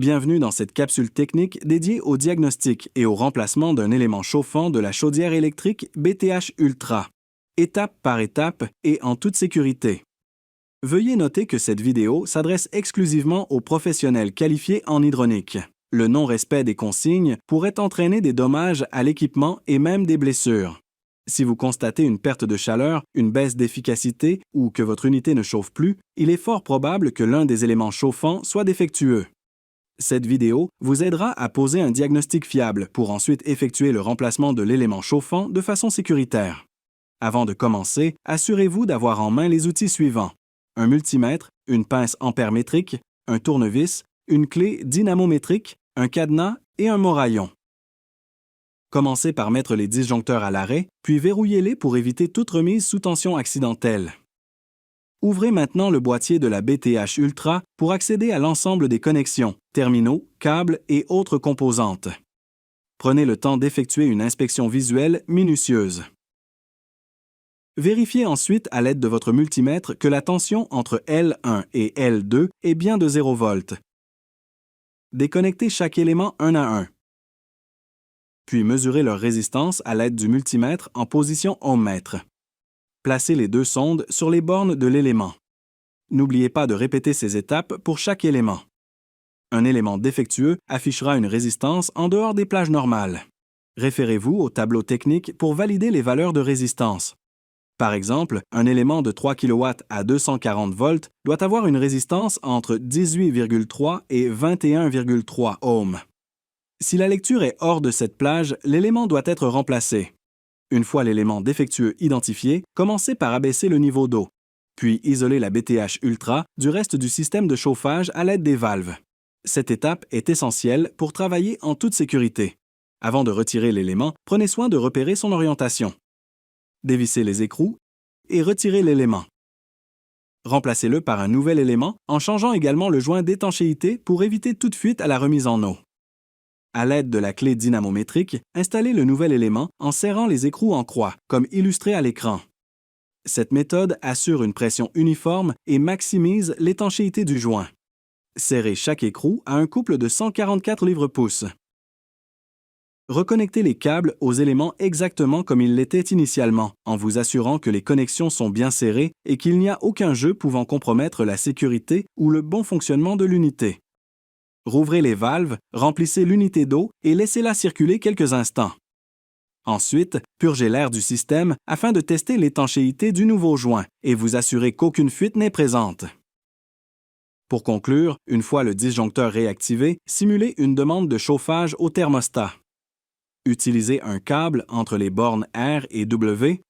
Bienvenue dans cette capsule technique dédiée au diagnostic et au remplacement d'un élément chauffant de la chaudière électrique BTH Ultra, étape par étape et en toute sécurité. Veuillez noter que cette vidéo s'adresse exclusivement aux professionnels qualifiés en hydraulique. Le non-respect des consignes pourrait entraîner des dommages à l'équipement et même des blessures. Si vous constatez une perte de chaleur, une baisse d'efficacité ou que votre unité ne chauffe plus, il est fort probable que l'un des éléments chauffants soit défectueux. Cette vidéo vous aidera à poser un diagnostic fiable pour ensuite effectuer le remplacement de l'élément chauffant de façon sécuritaire. Avant de commencer, assurez-vous d'avoir en main les outils suivants: un multimètre, une pince ampère-métrique, un tournevis, une clé dynamométrique, un cadenas et un moraillon. Commencez par mettre les disjoncteurs à l'arrêt, puis verrouillez-les pour éviter toute remise sous tension accidentelle. Ouvrez maintenant le boîtier de la BTH Ultra pour accéder à l'ensemble des connexions, terminaux, câbles et autres composantes. Prenez le temps d'effectuer une inspection visuelle minutieuse. Vérifiez ensuite à l'aide de votre multimètre que la tension entre L1 et L2 est bien de 0 volts. Déconnectez chaque élément un à un. Puis mesurez leur résistance à l'aide du multimètre en position ohmmètre. Placez les deux sondes sur les bornes de l'élément. N'oubliez pas de répéter ces étapes pour chaque élément. Un élément défectueux affichera une résistance en dehors des plages normales. Référez-vous au tableau technique pour valider les valeurs de résistance. Par exemple, un élément de 3 kW à 240 volts doit avoir une résistance entre 18,3 et 21,3 ohms. Si la lecture est hors de cette plage, l'élément doit être remplacé. Une fois l'élément défectueux identifié, commencez par abaisser le niveau d'eau, puis isoler la BTH Ultra du reste du système de chauffage à l'aide des valves. Cette étape est essentielle pour travailler en toute sécurité. Avant de retirer l'élément, prenez soin de repérer son orientation. Dévissez les écrous et retirez l'élément. Remplacez-le par un nouvel élément en changeant également le joint d'étanchéité pour éviter toute fuite à la remise en eau. À l'aide de la clé dynamométrique, installez le nouvel élément en serrant les écrous en croix, comme illustré à l'écran. Cette méthode assure une pression uniforme et maximise l'étanchéité du joint. Serrez chaque écrou à un couple de 144 livres-pouces. Reconnectez les câbles aux éléments exactement comme ils l'étaient initialement, en vous assurant que les connexions sont bien serrées et qu'il n'y a aucun jeu pouvant compromettre la sécurité ou le bon fonctionnement de l'unité. Rouvrez les valves, remplissez l'unité d'eau et laissez-la circuler quelques instants. Ensuite, purgez l'air du système afin de tester l'étanchéité du nouveau joint et vous assurer qu'aucune fuite n'est présente. Pour conclure, une fois le disjoncteur réactivé, simulez une demande de chauffage au thermostat. Utilisez un câble entre les bornes R et W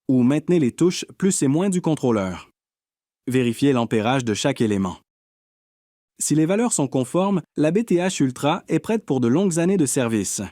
ou maintenez les touches plus et moins du contrôleur. Vérifiez l'ampérage de chaque élément. Si les valeurs sont conformes, la BTH Ultra est prête pour de longues années de service.